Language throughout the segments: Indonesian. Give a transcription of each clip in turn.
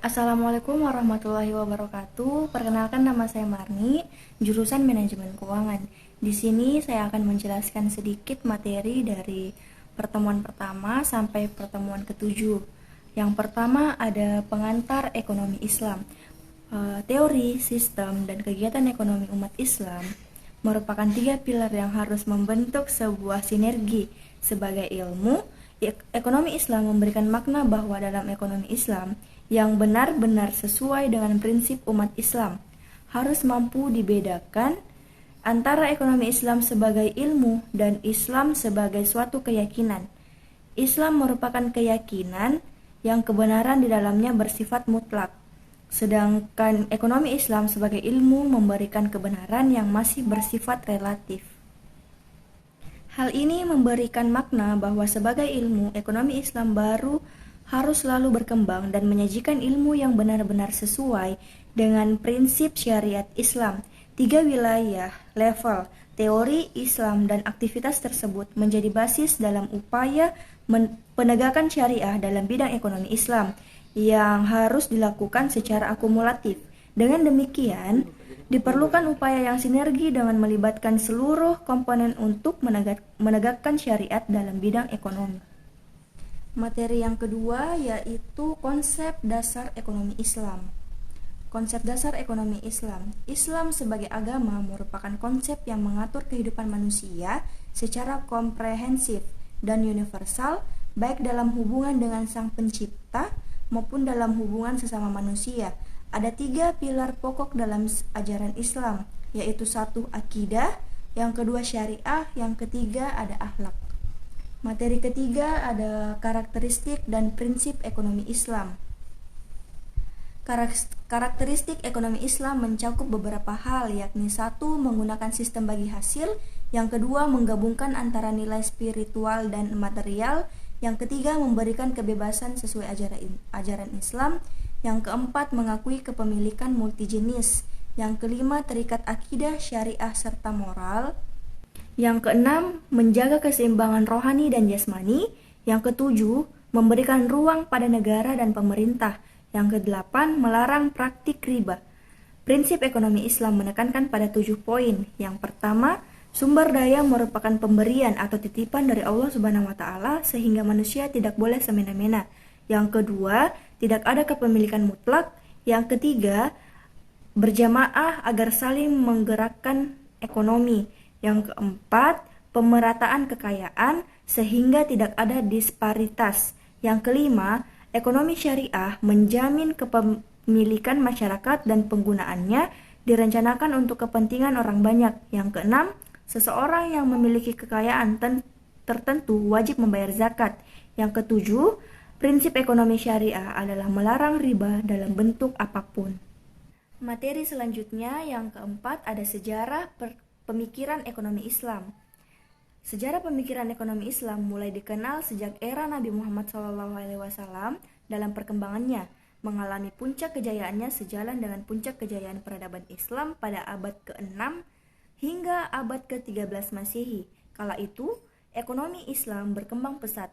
Assalamualaikum warahmatullahi wabarakatuh. Perkenalkan, nama saya Marni, jurusan Manajemen Keuangan. Di sini saya akan menjelaskan sedikit materi dari pertemuan pertama sampai pertemuan ketujuh. Yang pertama ada pengantar ekonomi Islam. Teori, sistem, dan kegiatan ekonomi umat Islam merupakan 3 pilar yang harus membentuk sebuah sinergi. Sebagai ilmu, ekonomi Islam memberikan makna bahwa dalam ekonomi Islam yang benar-benar sesuai dengan prinsip umat Islam harus mampu dibedakan antara ekonomi Islam sebagai ilmu dan Islam sebagai suatu keyakinan. Islam merupakan keyakinan yang kebenaran di dalamnya bersifat mutlak, sedangkan ekonomi Islam sebagai ilmu memberikan kebenaran yang masih bersifat relatif. Hal ini memberikan makna bahwa sebagai ilmu, ekonomi Islam baru harus selalu berkembang dan menyajikan ilmu yang benar-benar sesuai dengan prinsip syariat Islam. 3 wilayah, level, teori Islam dan aktivitas tersebut menjadi basis dalam upaya penegakan syariah dalam bidang ekonomi Islam yang harus dilakukan secara akumulatif. Dengan demikian, diperlukan upaya yang sinergi dengan melibatkan seluruh komponen untuk menegakkan syariat dalam bidang ekonomi. Materi yang kedua yaitu konsep dasar ekonomi Islam. Konsep dasar ekonomi Islam. Islam sebagai agama merupakan konsep yang mengatur kehidupan manusia secara komprehensif dan universal, baik dalam hubungan dengan Sang Pencipta maupun dalam hubungan sesama manusia. Ada 3 pilar pokok dalam ajaran Islam, yaitu 1 akidah, yang kedua syariah, yang ketiga ada akhlak. Materi ketiga ada karakteristik dan prinsip ekonomi Islam. Karakteristik ekonomi Islam mencakup beberapa hal, yakni 1. Menggunakan sistem bagi hasil, yang kedua menggabungkan antara nilai spiritual dan material, yang ketiga memberikan kebebasan sesuai ajaran Islam, yang keempat mengakui kepemilikan multijenis, yang kelima terikat akidah, syariah, serta moral, yang keenam menjaga keseimbangan rohani dan jasmani, yang ketujuh memberikan ruang pada negara dan pemerintah, yang kedelapan melarang praktik riba. Prinsip ekonomi Islam menekankan pada 7 poin. Yang pertama, sumber daya merupakan pemberian atau titipan dari Allah Subhanahu wa taala sehingga manusia tidak boleh semena-mena. Yang kedua, tidak ada kepemilikan mutlak. Yang ketiga, berjamaah agar saling menggerakkan ekonomi. Yang keempat, pemerataan kekayaan sehingga tidak ada disparitas. Yang kelima, ekonomi syariah menjamin kepemilikan masyarakat dan penggunaannya direncanakan untuk kepentingan orang banyak. Yang keenam, seseorang yang memiliki kekayaan tertentu wajib membayar zakat. Yang ketujuh, prinsip ekonomi syariah adalah melarang riba dalam bentuk apapun. Materi selanjutnya yang keempat ada sejarah pemikiran ekonomi Islam. Sejarah pemikiran ekonomi Islam mulai dikenal sejak era Nabi Muhammad SAW dalam perkembangannya, mengalami puncak kejayaannya sejalan dengan puncak kejayaan peradaban Islam pada abad ke-6 hingga abad ke-13 Masehi. Kala itu, ekonomi Islam berkembang pesat,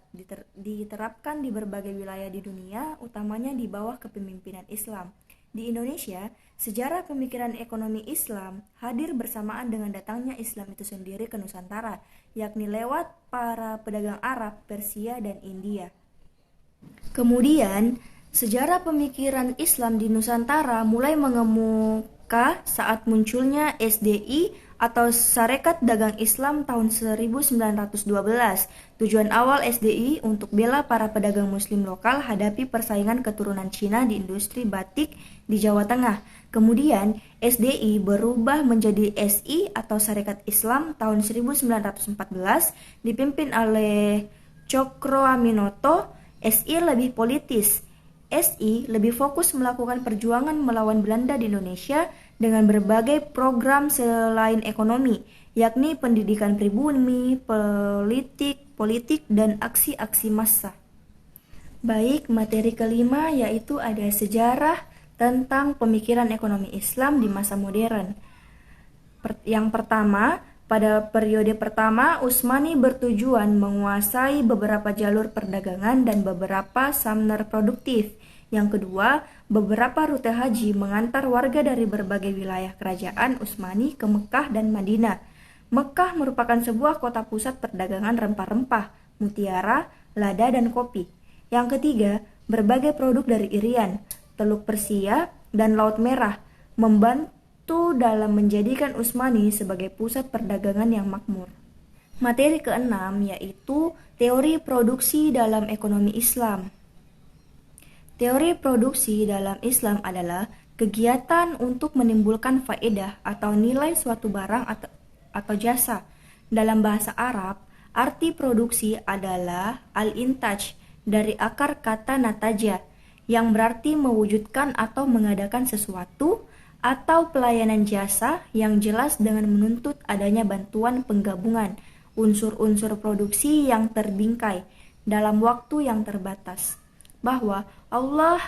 diterapkan di berbagai wilayah di dunia, utamanya di bawah kepemimpinan Islam. Di Indonesia, sejarah pemikiran ekonomi Islam hadir bersamaan dengan datangnya Islam itu sendiri ke Nusantara, yakni lewat para pedagang Arab, Persia, dan India. Kemudian, sejarah pemikiran Islam di Nusantara mulai mengemuka saat munculnya SDI atau Sarekat Dagang Islam tahun 1912. Tujuan awal SDI untuk bela para pedagang muslim lokal hadapi persaingan keturunan Cina di industri batik di Jawa Tengah. Kemudian SDI berubah menjadi SI atau Sarekat Islam tahun 1914 dipimpin oleh Cokro Aminoto. SI lebih politis. SI lebih fokus melakukan perjuangan melawan Belanda di Indonesia dengan berbagai program selain ekonomi, yakni pendidikan pribumi, politik, dan aksi-aksi massa. Baik, materi kelima yaitu ada sejarah tentang pemikiran ekonomi Islam di masa modern. Yang pertama, pada periode pertama, Utsmani bertujuan menguasai beberapa jalur perdagangan dan beberapa sumber produktif. Yang kedua, beberapa rute haji mengantar warga dari berbagai wilayah kerajaan Utsmani ke Mekah dan Madinah. Mekah merupakan sebuah kota pusat perdagangan rempah-rempah, mutiara, lada, dan kopi. Yang ketiga, berbagai produk dari Irian, Teluk Persia, dan Laut Merah membantu dalam menjadikan Utsmani sebagai pusat perdagangan yang makmur. Materi keenam yaitu teori produksi dalam ekonomi Islam. Teori produksi dalam Islam adalah kegiatan untuk menimbulkan faedah atau nilai suatu barang atau jasa. Dalam bahasa Arab, arti produksi adalah al-intaj dari akar kata nataja yang berarti mewujudkan atau mengadakan sesuatu atau pelayanan jasa yang jelas dengan menuntut adanya bantuan penggabungan unsur-unsur produksi yang terbingkai dalam waktu yang terbatas. Bahwa Allah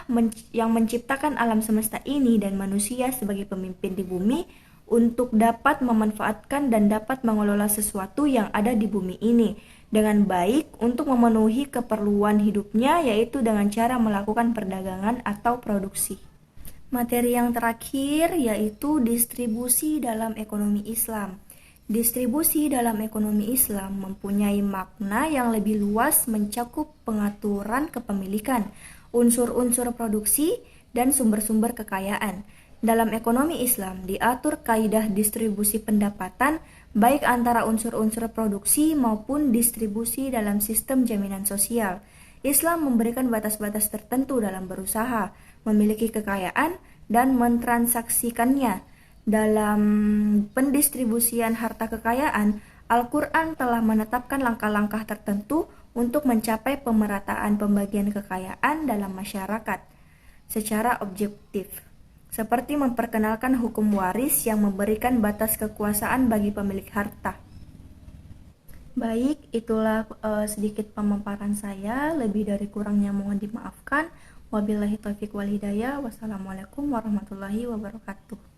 yang menciptakan alam semesta ini dan manusia sebagai pemimpin di bumi untuk dapat memanfaatkan dan dapat mengelola sesuatu yang ada di bumi ini dengan baik untuk memenuhi keperluan hidupnya, yaitu dengan cara melakukan perdagangan atau produksi. Materi yang terakhir yaitu distribusi dalam ekonomi Islam. Distribusi dalam ekonomi Islam mempunyai makna yang lebih luas, mencakup pengaturan kepemilikan, unsur-unsur produksi, dan sumber-sumber kekayaan. Dalam ekonomi Islam diatur kaidah distribusi pendapatan baik antara unsur-unsur produksi maupun distribusi dalam sistem jaminan sosial. Islam memberikan batas-batas tertentu dalam berusaha, memiliki kekayaan, dan mentransaksikannya. Dalam pendistribusian harta kekayaan, Al-Quran telah menetapkan langkah-langkah tertentu untuk mencapai pemerataan pembagian kekayaan dalam masyarakat secara objektif, seperti memperkenalkan hukum waris yang memberikan batas kekuasaan bagi pemilik harta. Baik, itulah sedikit pemaparan saya. Lebih dari kurangnya mohon dimaafkan. Wabillahi taufiq wal hidayah. Wassalamualaikum warahmatullahi wabarakatuh.